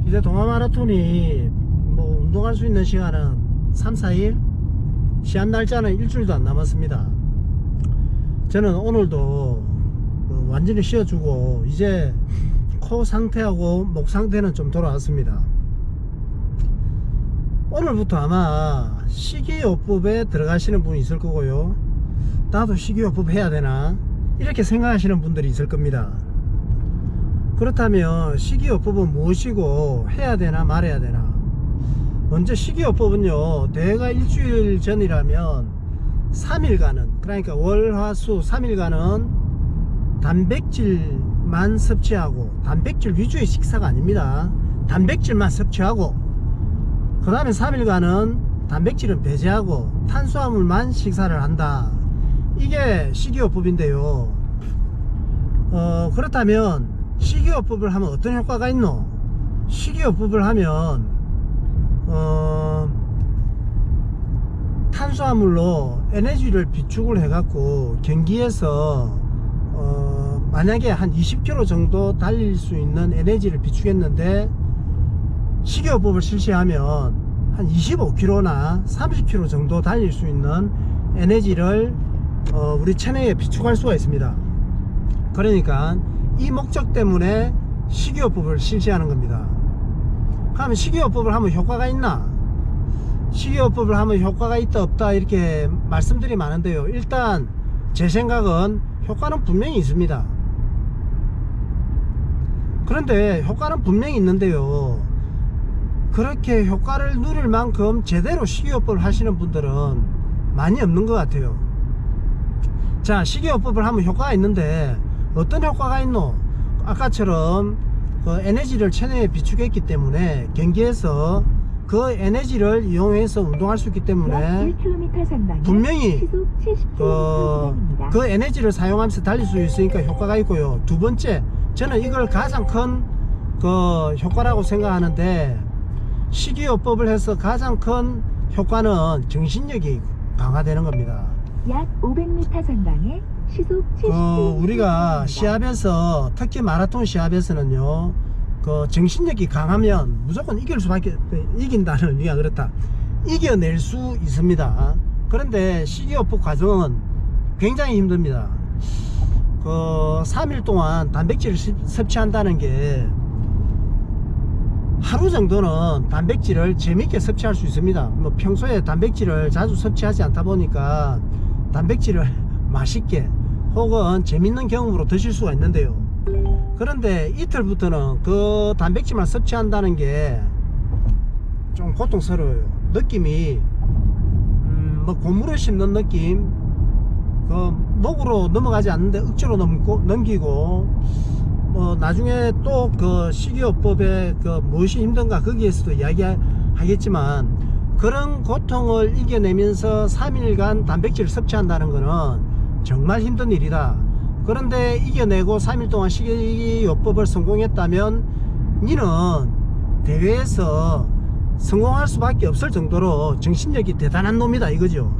이제 동아마라톤이 뭐 운동할 수 있는 시간은 3, 4일? 시합 날짜는 일주일도 안 남았습니다. 저는 오늘도 완전히 쉬어주고 이제 코 상태하고 목 상태는 좀 돌아왔습니다. 오늘부터 아마 식이요법에 들어가시는 분이 있을 거고요. 나도 식이요법 해야 되나 이렇게 생각하시는 분들이 있을 겁니다. 그렇다면 식이요법은 무엇이고 해야 되나 말해야 되나. 먼저 식이요법은요, 대회가 일주일 전이라면 3일간은, 그러니까 월화수 3일간은 단백질만 섭취하고, 단백질 위주의 식사가 아닙니다. 단백질만 섭취하고, 그 다음에 3일간은 단백질은 배제하고 탄수화물만 식사를 한다. 이게 식이요법인데요. 그렇다면 식이요법을 하면 어떤 효과가 있노? 식이요법을 하면 탄수화물로 에너지를 비축을 해갖고 경기에서 만약에 한 20km 정도 달릴 수 있는 에너지를 비축했는데 식이요법을 실시하면 한 25km나 30km 정도 달릴 수 있는 에너지를 우리 체내에 비축할 수가 있습니다. 그러니까 이 목적 때문에 식이요법을 실시하는 겁니다. 그러면 식이요법을 하면 효과가 있나? 식이요법을 하면 효과가 있다 없다 이렇게 말씀들이 많은데요, 일단 제 생각은 효과는 분명히 있습니다. 그런데 효과는 분명히 있는데요, 그렇게 효과를 누릴 만큼 제대로 식이요법을 하시는 분들은 많이 없는 것 같아요. 자, 식이요법을 하면 효과가 있는데 어떤 효과가 있노? 아까처럼 그 에너지를 체내에 비축했기 때문에 경기에서 그 에너지를 이용해서 운동할 수 있기 때문에 분명히 그 에너지를 사용하면서 달릴 수 있으니까 효과가 있고요. 두 번째, 저는 이걸 가장 큰 그 효과라고 생각하는데, 식이요법을 해서 가장 큰 효과는 정신력이 강화되는 겁니다. 약 500m 전방에 시속 70km. 우리가 시합에서, 특히 마라톤 시합에서는요, 그 정신력이 강하면 무조건 이길 수밖에, 이긴다는 의미가 그렇다, 이겨낼 수 있습니다. 그런데 식이요법 과정은 굉장히 힘듭니다. 그 3일 동안 단백질을 섭취한다는 게 하루 정도는 단백질을 재밌게 섭취할 수 있습니다. 뭐 평소에 단백질을 자주 섭취하지 않다 보니까 단백질을 맛있게 혹은 재밌는 경험으로 드실 수가 있는데요, 그런데 이틀부터는 그 단백질만 섭취한다는 게 좀 고통스러워요. 느낌이 뭐 고무를 씹는 느낌, 그 목으로 넘어가지 않는데 억지로 넘기고, 나중에 또 그 식이요법에 그 무엇이 힘든가 거기에서도 이야기하겠지만, 그런 고통을 이겨내면서 3일간 단백질을 섭취한다는 거는 정말 힘든 일이다. 그런데 이겨내고 3일 동안 식이요법을 성공했다면 니는 대회에서 성공할 수밖에 없을 정도로 정신력이 대단한 놈이다 이거죠.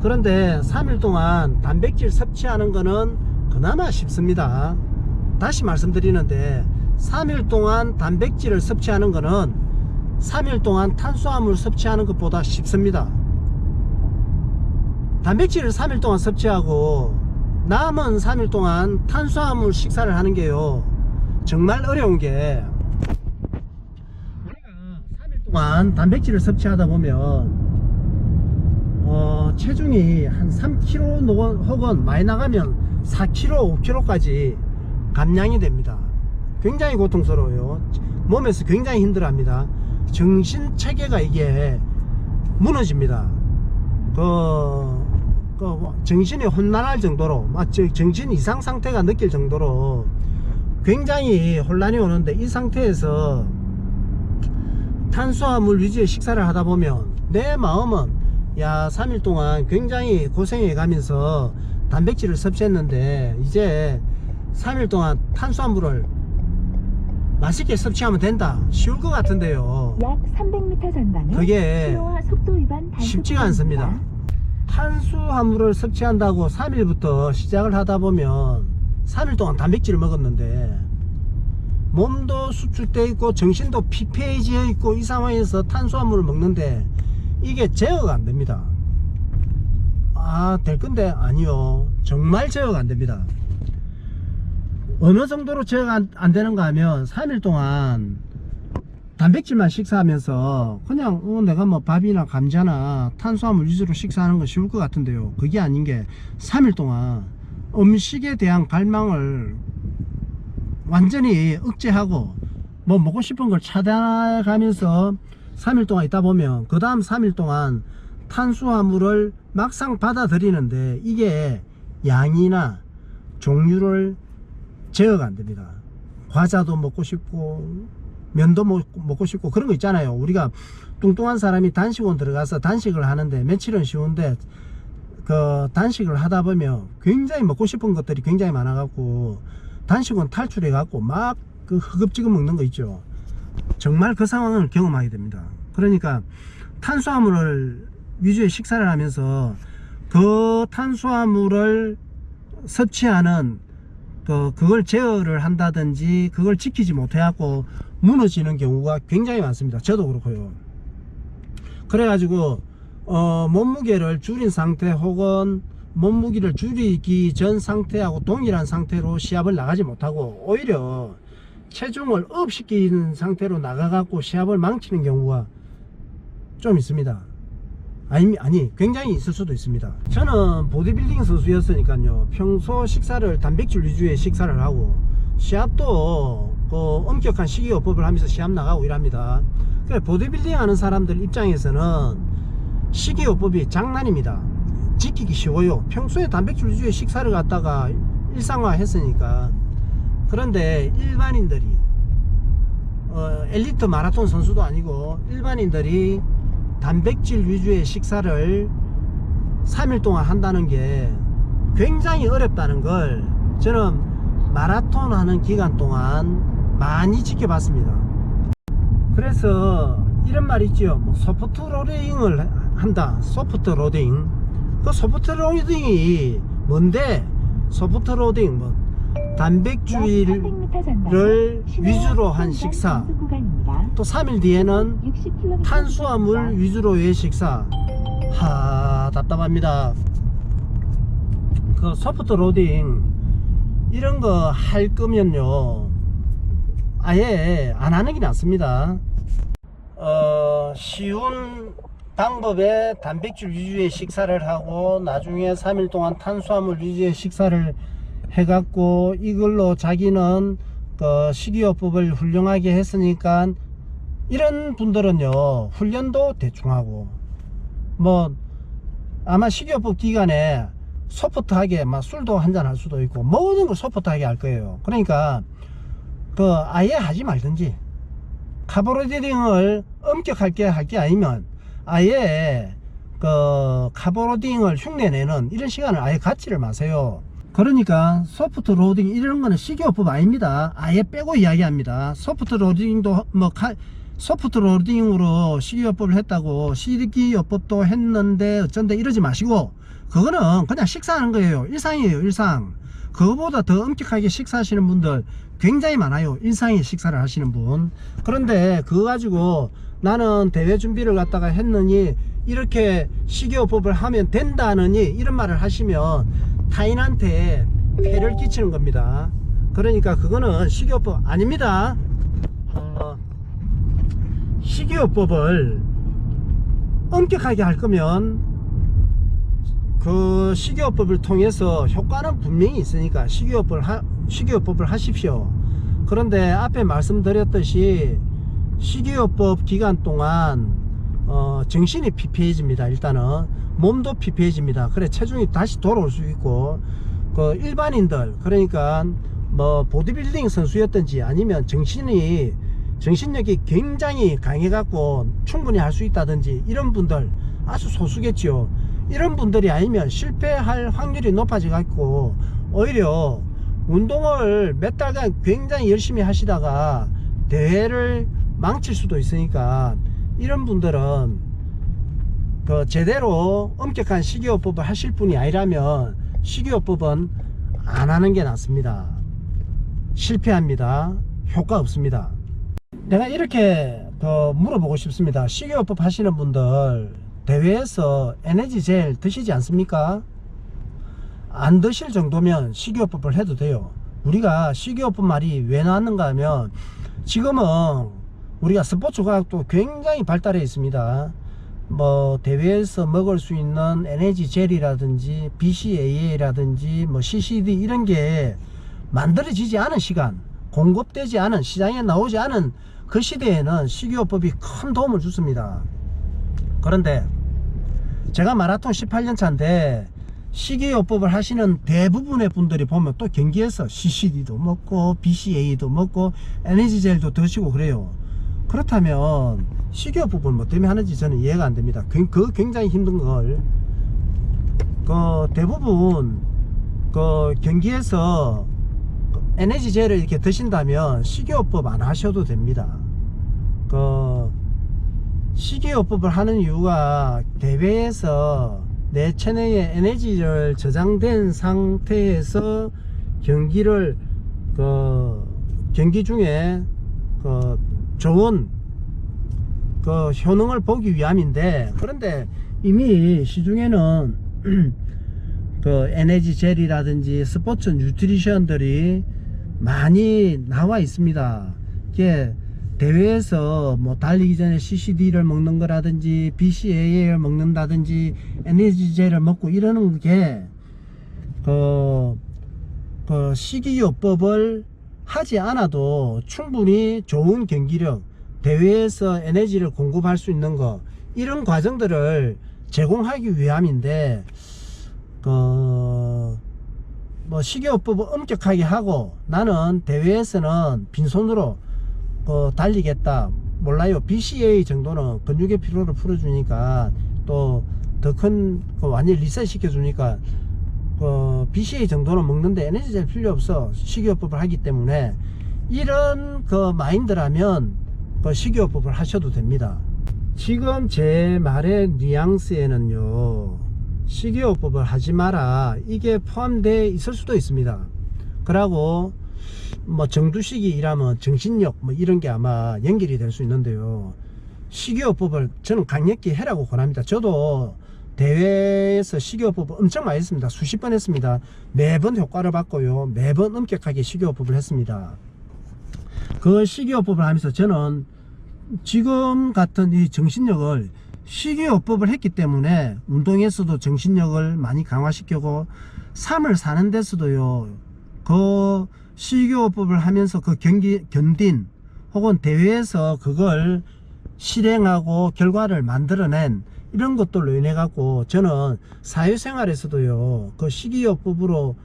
그런데 3일 동안 단백질 섭취하는 거는 그나마 쉽습니다. 다시 말씀드리는데, 3일 동안 단백질을 섭취하는 거는 3일 동안 탄수화물 섭취하는 것보다 쉽습니다. 단백질을 3일 동안 섭취하고 남은 3일 동안 탄수화물 식사를 하는 게요, 정말 어려운 게, 우리가 3일 동안 단백질을 섭취하다 보면 체중이 한 3kg 혹은 많이 나가면 4kg, 5kg까지 감량이 됩니다. 굉장히 고통스러워요. 몸에서 굉장히 힘들어합니다. 정신체계가 이게 무너집니다. 정신이 혼란할 정도로, 정신 이상 상태가 느낄 정도로 굉장히 혼란이 오는데, 이 상태에서 탄수화물 위주의 식사를 하다 보면 내 마음은, 야, 3일 동안 굉장히 고생해 가면서 단백질을 섭취했는데 이제 3일 동안 탄수화물을 맛있게 섭취하면 된다, 쉬울 것 같은데요, 약 300m 전방에 그게 신호와 속도 위반 쉽지가 않습니다. 탄수화물을 섭취한다고 3일부터 시작을 하다 보면 3일 동안 단백질을 먹었는데 몸도 수축되어 있고 정신도 피폐해져 있고 이 상황에서 탄수화물을 먹는데 이게 제어가 안 됩니다. 될 건데 아니요, 정말 제어가 안 됩니다. 어느 정도로 제어가 안 되는가 하면 3일 동안 단백질만 식사하면서 그냥 내가 뭐 밥이나 감자나 탄수화물 위주로 식사하는 건 쉬울 것 같은데요, 그게 아닌 게 3일 동안 음식에 대한 갈망을 완전히 억제하고 뭐 먹고 싶은 걸 차단해가면서 3일 동안 있다 보면 그 다음 3일 동안 탄수화물을 막상 받아들이는데 이게 양이나 종류를 제어가 안 됩니다. 과자도 먹고 싶고 면도 먹고 싶고 그런 거 있잖아요. 우리가 뚱뚱한 사람이 단식원 들어가서 단식을 하는데 며칠은 쉬운데 그 단식을 하다 보면 굉장히 먹고 싶은 것들이 굉장히 많아 갖고 단식원 탈출해 갖고 막 그 허겁지겁 먹는 거 있죠. 정말 그 상황을 경험하게 됩니다. 그러니까 탄수화물을 위주의 식사를 하면서 그 탄수화물을 섭취하는 그걸 제어를 한다든지 그걸 지키지 못해 갖고 무너지는 경우가 굉장히 많습니다. 저도 그렇고요. 그래가지고 몸무게를 줄인 상태 혹은 몸무게를 줄이기 전 상태하고 동일한 상태로 시합을 나가지 못하고 오히려 체중을 업시키는 상태로 나가갖고 시합을 망치는 경우가 좀 있습니다. 아니 굉장히 있을 수도 있습니다. 저는 보디빌딩 선수였으니까요, 평소 식사를 단백질 위주의 식사를 하고 시합도 엄격한 식이요법을 하면서 시합 나가고 이랍니다. 그래, 보디빌딩 하는 사람들 입장에서는 식이요법이 장난입니다. 지키기 쉬워요. 평소에 단백질 위주의 식사를 갖다가 일상화 했으니까. 그런데 일반인들이 엘리트 마라톤 선수도 아니고 일반인들이 단백질 위주의 식사를 3일 동안 한다는 게 굉장히 어렵다는 걸 저는 마라톤 하는 기간 동안 많이 지켜봤습니다. 그래서 이런 말 있죠. 뭐 소프트 로딩을 한다. 소프트 로딩. 그 소프트 로딩이 뭔데? 소프트 로딩 뭐 단백질을 위주로 한 식사, 또 3일 뒤에는 탄수화물 위주로의 식사. 답답합니다. 그 소프트 로딩 이런 거 할 거면요 아예 안 하는 게 낫습니다. 쉬운 방법에 단백질 위주의 식사를 하고 나중에 3일 동안 탄수화물 위주의 식사를 해갖고 이걸로 자기는 그 식이요법을 훌륭하게 했으니까 이런 분들은요 훈련도 대충 하고 뭐 아마 식이요법 기간에 소프트하게 막 술도 한잔 할 수도 있고 모든 걸 소프트하게 할 거예요. 그러니까 그 아예 하지 말든지 카보로딩을 엄격하게 할 게 아니면 아예 그 카보로딩을 흉내내는 이런 시간을 아예 갖지를 마세요. 그러니까 소프트 로딩 이런 거는 식이요법 아닙니다. 아예 빼고 이야기합니다. 소프트 로딩도 뭐 소프트 로딩으로 식이요법을 했다고 식이요법도 했는데 어쩐데 이러지 마시고 그거는 그냥 식사하는 거예요. 일상이에요, 일상. 그거보다 더 엄격하게 식사하시는 분들 굉장히 많아요. 일상에 식사를 하시는 분. 그런데 그거 가지고 나는 대회 준비를 갖다가 했느니 이렇게 식이요법을 하면 된다느니 이런 말을 하시면 타인한테 폐를 끼치는 겁니다. 그러니까 그거는 식이요법 아닙니다. 식이요법을 엄격하게 할 거면 그 식이요법을 통해서 효과는 분명히 있으니까 식이요법을 하십시오. 그런데 앞에 말씀드렸듯이 식이요법 기간 동안 정신이 피폐해집니다. 일단은 몸도 피폐해집니다. 그래 체중이 다시 돌아올 수 있고 그 일반인들 그러니까 뭐 보디빌딩 선수였든지 아니면 정신력이 굉장히 강해 갖고 충분히 할 수 있다든지 이런 분들 아주 소수겠죠. 이런 분들이 아니면 실패할 확률이 높아져 갖고 오히려 운동을 몇 달간 굉장히 열심히 하시다가 대회를 망칠 수도 있으니까 이런 분들은 그 제대로 엄격한 식이요법을 하실 분이 아니라면 식이요법은 안 하는 게 낫습니다. 실패합니다. 효과 없습니다. 내가 이렇게 물어보고 싶습니다. 식이요법 하시는 분들 대회에서 에너지 젤 드시지 않습니까? 안 드실 정도면 식이요법을 해도 돼요. 우리가 식이요법 말이 왜 나왔는가 하면 지금은 우리가 스포츠 과학도 굉장히 발달해 있습니다. 뭐 대회에서 먹을 수 있는 에너지 젤이라든지 BCAA라든지 뭐 CCD 이런 게 만들어지지 않은 시간, 공급되지 않은, 시장에 나오지 않은 그 시대에는 식이요법이 큰 도움을 줬습니다. 그런데 제가 마라톤 18년 차인데 식이요법을 하시는 대부분의 분들이 보면 또 경기에서 CCD도 먹고 BCAA도 먹고 에너지 젤도 드시고 그래요. 그렇다면 식이요법을 뭐 때문에 하는지 저는 이해가 안 됩니다. 그 굉장히 힘든 걸 대부분 경기에서 에너지 젤을 이렇게 드신다면 식이요법 안 하셔도 됩니다. 식이요법을 하는 이유가 대회에서 내 체내에 에너지를 저장된 상태에서 경기를 경기 중에 좋은 효능을 보기 위함인데, 그런데 이미 시중에는 에너지 젤이라든지 스포츠 뉴트리션들이 많이 나와 있습니다. 이게 대회에서 뭐 달리기 전에 CCD를 먹는 거라든지 BCAA를 먹는다든지 에너지 젤을 먹고 이러는 게 식이요법을 하지 않아도 충분히 좋은 경기력, 대회에서 에너지를 공급할 수 있는 거, 이런 과정들을 제공하기 위함인데 뭐 식이요법을 엄격하게 하고 나는 대회에서는 빈손으로 달리겠다, 몰라요. BCAA 정도는 근육의 피로를 풀어주니까 또 더 큰 완전히 리셋 시켜주니까 BCAA 정도는 먹는데 에너지 젤 필요 없어, 식이요법을 하기 때문에, 이런 마인드라면 식이요법을 하셔도 됩니다. 지금 제 말의 뉘앙스에는요, 식이요법을 하지 마라 이게 포함되어 있을 수도 있습니다. 그러고 뭐 정두식이 일하면 정신력 뭐 이런 게 아마 연결이 될 수 있는데요, 식이요법을 저는 강력히 해라고 권합니다. 저도 대회에서 식이요법을 엄청 많이 했습니다. 수십 번 했습니다. 매번 효과를 봤고요, 매번 엄격하게 식이요법을 했습니다. 그 식이요법을 하면서 저는 지금 같은 이 정신력을 식이요법을 했기 때문에 운동에서도 정신력을 많이 강화시키고 삶을 사는 데서도요, 그 식이요법을 하면서 견딘 혹은 대회에서 그걸 실행하고 결과를 만들어낸 이런 것들로 인해 갖고 저는 사회생활에서도요, 그 식이요법을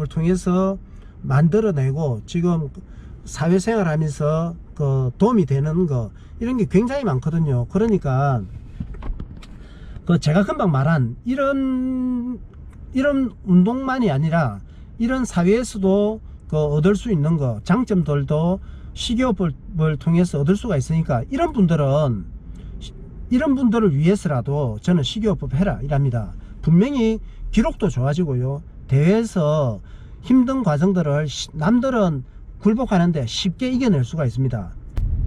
통해서 만들어내고 지금 사회생활 하면서 도움이 되는 거, 이런 게 굉장히 많거든요. 그러니까 제가 금방 말한 이런 운동만이 아니라 이런 사회에서도 얻을 수 있는 거, 장점들도 식이요법을 통해서 얻을 수가 있으니까 이런 분들을 위해서라도 저는 식이요법 해라 이랍니다. 분명히 기록도 좋아지고요, 대회에서 힘든 과정들을 남들은 굴복하는데 쉽게 이겨낼 수가 있습니다.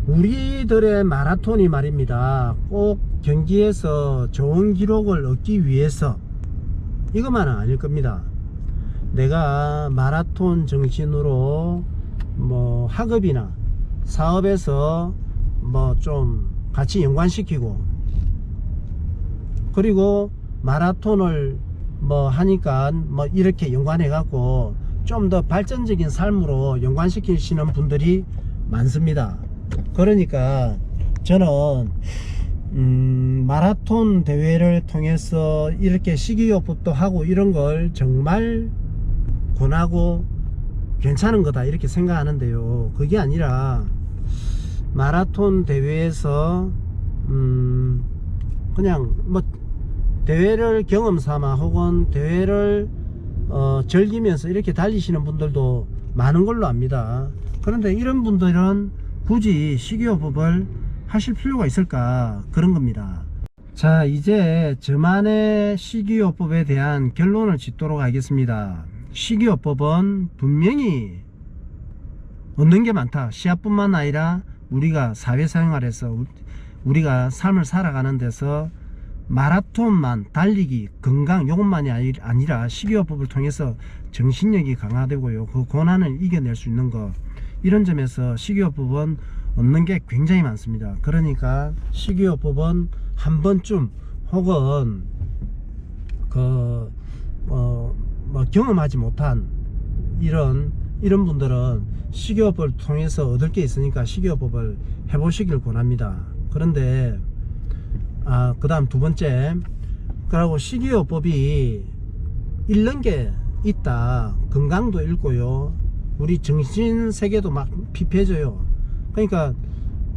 우리들의 마라톤이 말입니다, 꼭 경기에서 좋은 기록을 얻기 위해서 이것만은 아닐 겁니다. 내가 마라톤 정신으로 뭐 학업이나 사업에서 뭐 좀 같이 연관시키고, 그리고 마라톤을 뭐 하니까 뭐 이렇게 연관해 갖고 좀 더 발전적인 삶으로 연관시키시는 분들이 많습니다. 그러니까 저는 마라톤 대회를 통해서 이렇게 식이요법도 하고 이런 걸 정말 권하고 괜찮은 거다 이렇게 생각하는데요, 그게 아니라 마라톤 대회에서 그냥 뭐 대회를 경험 삼아 혹은 대회를 즐기면서 이렇게 달리시는 분들도 많은 걸로 압니다. 그런데 이런 분들은 굳이 식이요법을 하실 필요가 있을까, 그런 겁니다. 자, 이제 저만의 식이요법에 대한 결론을 짓도록 하겠습니다. 식이요법은 분명히 얻는 게 많다. 시합뿐만 아니라 우리가 사회생활에서 우리가 삶을 살아가는 데서 마라톤만 달리기 건강 요것만이 아니라 식이요법을 통해서 정신력이 강화되고요, 그 고난을 이겨낼 수 있는 것, 이런 점에서 식이요법은 얻는 게 굉장히 많습니다. 그러니까 식이요법은 한 번쯤 혹은 뭐 경험하지 못한 이런 분들은 식이요법을 통해서 얻을 게 있으니까 식이요법을 해보시길 권합니다. 그런데 그 다음 두 번째, 그리고 식이요법이 잃는 게 있다. 건강도 잃고요, 우리 정신세계도 막 피폐해져요. 그러니까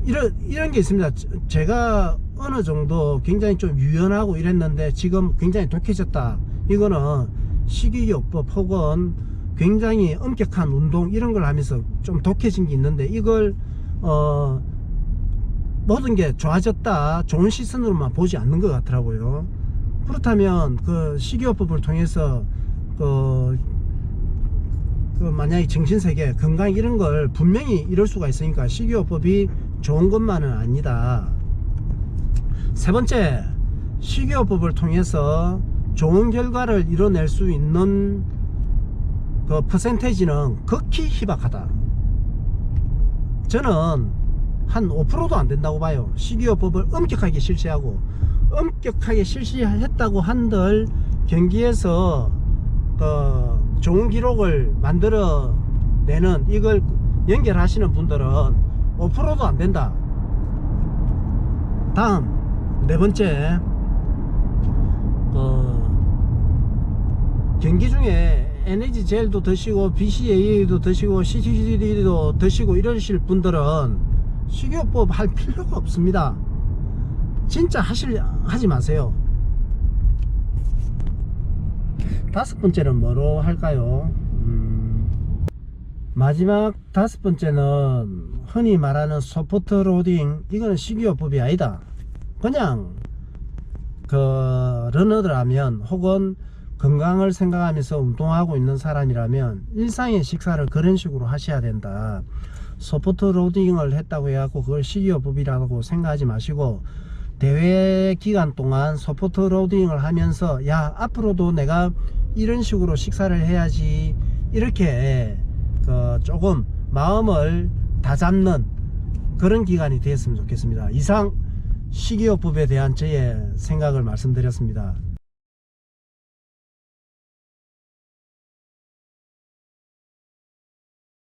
이런 게 있습니다. 제가 어느 정도 굉장히 좀 유연하고 이랬는데 지금 굉장히 독해졌다. 이거는 식이요법 혹은 굉장히 엄격한 운동 이런 걸 하면서 좀 독해진 게 있는데, 이걸 모든 게 좋아졌다, 좋은 시선으로만 보지 않는 것 같더라고요. 그렇다면 그 식이요법을 통해서 만약에 정신세계, 건강 이런 걸 분명히 이럴 수가 있으니까 식이요법이 좋은 것만은 아니다. 세 번째, 식이요법을 통해서 좋은 결과를 이뤄낼 수 있는 그 퍼센테이지는 극히 희박하다. 저는 한 5%도 안 된다고 봐요. 식이요법을 엄격하게 실시했다고 한들 경기에서 좋은 기록을 만들어 내는, 이걸 연결하시는 분들은 5%도 안 된다. 다음 네 번째, 경기 중에 에너지 젤도 드시고 BCAA도 드시고 CTD도 드시고 이러실 분들은 식이요법 할 필요가 없습니다. 진짜 하지 마세요. 다섯 번째는 뭐로 할까요? 마지막 다섯 번째는 흔히 말하는 소프트 로딩. 이거는 식이요법이 아니다. 그냥 러너들하면 혹은 건강을 생각하면서 운동하고 있는 사람이라면 일상의 식사를 그런 식으로 하셔야 된다. 소프트 로딩을 했다고 해갖고 그걸 식이요법이라고 생각하지 마시고, 대회 기간 동안 소프트 로딩을 하면서 야, 앞으로도 내가 이런 식으로 식사를 해야지, 이렇게 조금 마음을 다잡는 그런 기간이 되었으면 좋겠습니다. 이상 식이요법에 대한 저의 생각을 말씀드렸습니다.